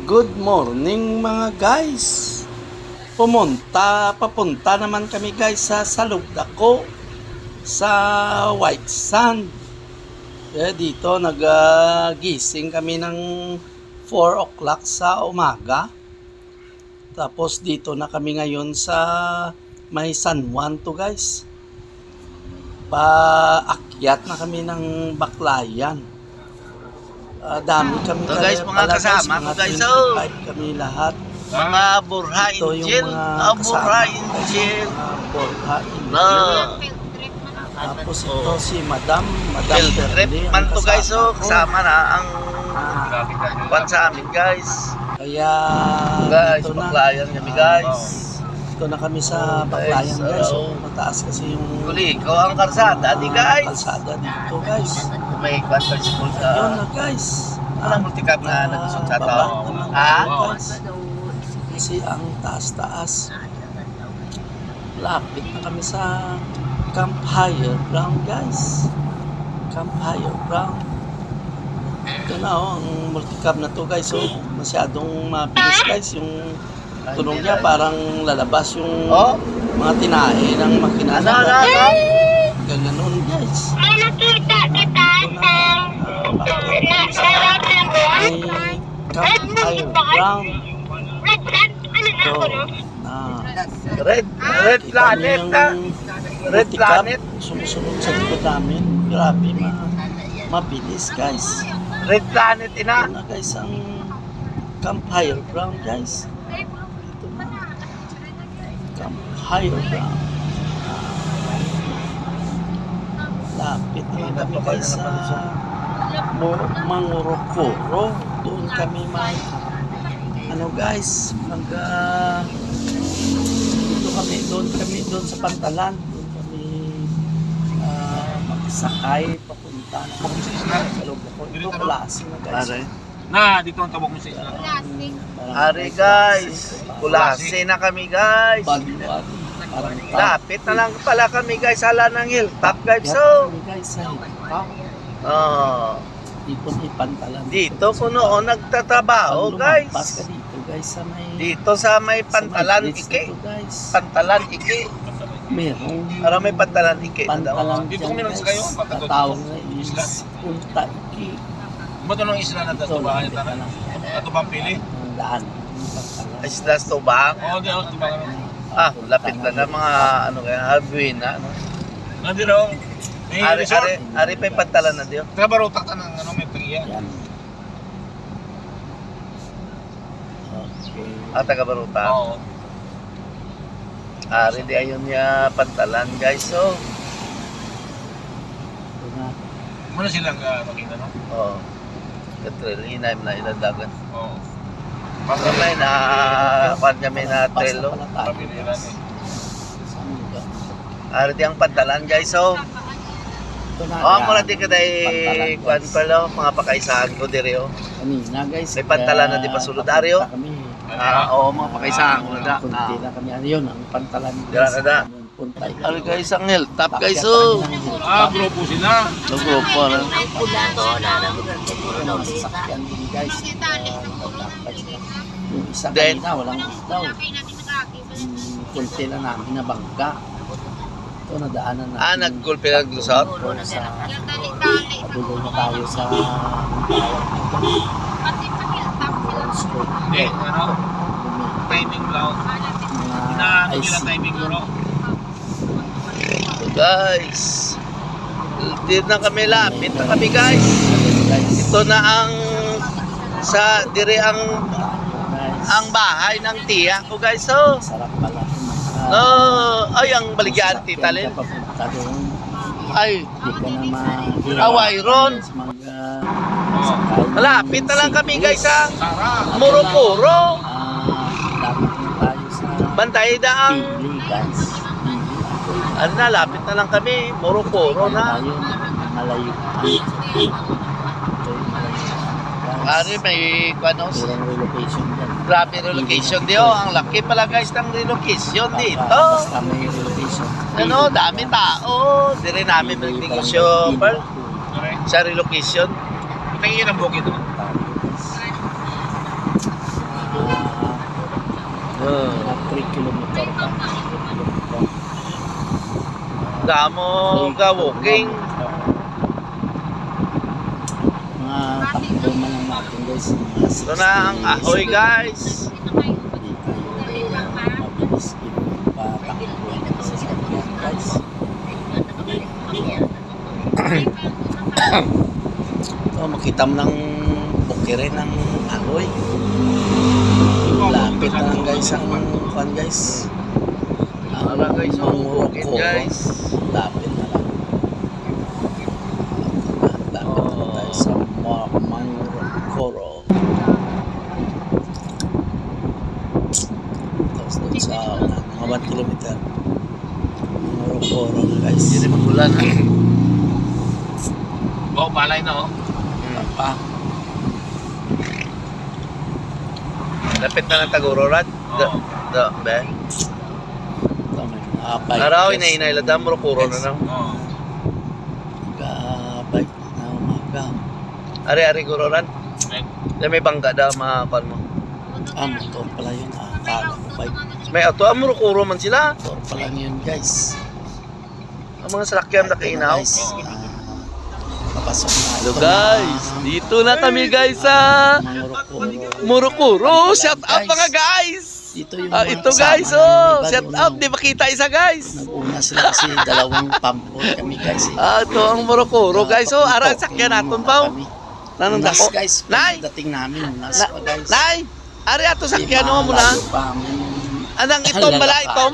Good morning mga guys. Papunta naman kami guys sa Salugdako sa White Sand. Dito nagising kami ng 4 o'clock sa umaga. Tapos dito na kami ngayon sa may San Juan to guys. Paakyat na kami ng Baclayan. Dami kami So guys, mga kasama ko guys, so kami lahat. mga Burha Ito Angel, yung Burha Angel. Burha No. Angel. Tapos ito si Madam Field trip Perlin, man to guys, so ko. kasama na ang pan sa amin guys. Kaya Guys, dito na. Baclayan kami guys. Dito na kami sa Baclayan guys. so, Mataas kasi yung Uli, ikaw ang karsada di guys. kalsada dito guys. May kwan sa school Yun sa na guys. anong multicap na nagusot sa to? Baba naman Ha? guys. Kasi ang taas-taas. Lapit na kami sa Camp Higher Ground guys. Camp Higher Ground. Ito na ang multicab na to guys. So masyadong mabilis guys. Yung tunog niya parang lalabas yung Oh? mga tinahe ng makina. Ano? Ganun guys. May nakita kita sa May Camp Higher Ground. Red Sand. Ano na ako, no? Red Planet na. Red Planet. Sumusunod sa likod namin. Grabe, mabilis guys. Red Planet ina. Ito na guys ang Camp Higher Ground guys. Ito na. Camp Higher Ground. Lapit na kami guys sa Mangorokoro. Doon kami ano guys, doon sa Pantalan. Doon kami magsakay papunta sa Salugdako. Ito klase na guys. Dito ang tawag mo sa isla. Ari guys, kulase na kami guys. Bali-bali. Parang Lapit na lang pala kami guys, hala ng hilltop guys. Kaya So, kami guys sa hilltop. dito, Dito may Pantalan. dito ko noon nagtatrabaho Pag lumampas guys. ka dito guys sa may Dito sa may Pantalan bridge Iki. dito, guys. Pantalan Iki. Merong Para may Pantalan Iki. Pantalan Dito dyan kami lang guys. sa kayo, pagkatotoo. Tatawag na Isla. is Punta Iki. Ba't anong isla na Ito dato ba? lapit na lang. Ato bang pili? Ang daan. Yung Pantalan. Islas Tubang. Oo, di ako. Diba kami? Lapit lang ng mga ano kaya Albuena. Ano. Nandito raw. May resort. Ari pa yung Pantalan na diyo. Trabarotak ka ng ano, may tagiya. Yan. Okay. Taga Baruta. Oo. Ari di ayun niya Pantalan guys. So, Ito na. Muna silang makita, no? oh. Katril, hinay na iladagan. Oo. Kamay na kwan kami na Basta trelo. pala tayo, Pabiliran guys. eh. Saan lugar? Ari di ang Pantalan guys. So, Ito na. oh, yan. mula di ka Pantalan, day kwan guys. pala mga pakaisahan ko diri oh. Kanina guys. May Pantalan na di pa sulod, Dario? papunta kami. Oo, mga pakaisahan ko na. Kunti na kami. Ano yun? Ang Pantalan. Dira na da. Punta. Ari guys ang hilltop guys. Pakyat So, kami ng hilltop. Grupo sila. so grupo na. Yung mga sasakyan din guys. Yung isa Then, kanina walang isdaw. Kunti lang namin na bangka. Ito nadaanan natin. Nag-gulpi ng lusot? Ito sa paduloy na tayo sa school. Hindi, ano? Timing lang. Inaano nila timing bro. Guys, dito na kami lapit na kami guys. Ito na ang sa dire ang bahay ng tiya ko guys. So, Sarap pala. ay ang baligyan tita Lel. Papunta doon. Ay, Di ka na mahirap. Away ron. Malapit na lang kami guys sa Sarap. Murupuro. Lapit na tayo sa Bantay daang. Pili guys. Ano na, lapit na lang kami. Murupuro na. Tayo, malayo. Ito yung malayo. Pare, may ano, Merong relocation dyan. grabe relocation diyo. Ang laki pala guys ng relocation dito. Basta may relocation. Ano, dami tao. Di rin namin magnegosyo sa relocation. Tingin ang bukid doon. kilometer pa. Damo ka walking. Mga takbo man lang natin guys. Mga Ito na ang ahoy guys. Hindi tayo mabilis patakbo sa sakyan guys. So makita mo ng bukire ng ahoy. Lapit na lang guys ang kwan guys. Wala guys, so walking guys. Lapit na lang. Lapit na tayo sa Mangorokoro. Tapos doon sa mga 1 kilometer. Mangorokoro na guys. Hindi magulan ha. Oh, balay na oh. Pa. Lapit na ng Tagurorad. Be. Araw inainay ladam mo kuro na lang. Oh. Gabay na umaga. Ari-ari Gurorad. May bangga daw mga pan mo. Motor pala yun. Kala ko bike. May auto amuro kuro man sila. Motor pa lang yun guys. Ang mga salakyan na kainaw. Guys, papasok na. Hello Ito guys, na. dito na kami guys sa Mangorokoro. Murukuro. Shout out mga guys. Ito yung Ah, mga ito kasama guys, namin, oh. iba Shout doon, out, oh. di makita isa guys. Nag-una sila kasi dalawang pampor kami guys. Ito ang Murukuro guys. Oh, ara sakyan naton pa. Nanong Nas dako. guys, Nay, dating namin. Nas Na- pa guys. nay. Ari ato sakyan mo muna. Anang itom bala itom?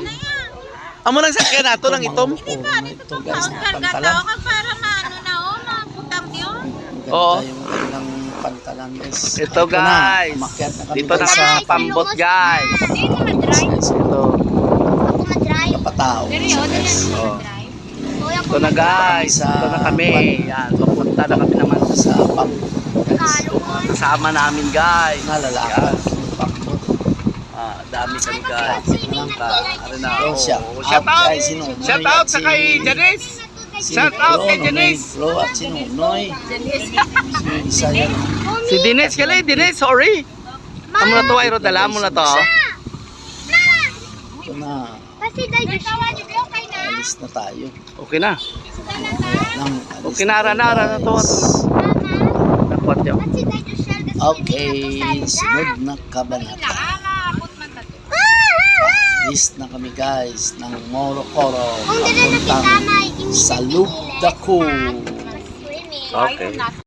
Amo nang sakyan nato nang itom. Ito guys, ng pantalan. para maano na mabutang yun. Oo. Ganda yung kanilang pantalan guys. Ito na, guys. umakyat na kami Dito na guys sa pambot guys. Dito mag-drive. guys. Ito. Ako mag-drive. Kapatao. Seryo, dali guys. ako Oh. mag-drive. Kuya, Ito na guys. Ito na kami. Yan, papunta na kami naman Sa pambot guys. Kalungan. kasama namin guys. Nalalakad. Pambot. Dami kami guys. Ari na. Oh, shout Shout out. guys, si Nunoy Shout out at sa si- kay Janice. si Shout out Flo, kay Nunoy Janice. Flo at si Nunoy. Si isa yan. Si Dines kali, Dines, sorry. Amo na to ay rodala mo na to. Ito na. Kasi dahil okay na. Alis na tayo. Okay na. Nang alis Okay na, ara na to. Nakwat yun. Kasi dahil shell kasi Okay, sunod na kabanata. Alis na kami guys ng Morocoro. Kung dala na kita papuntang may sa Lugdako. swimming. Okay.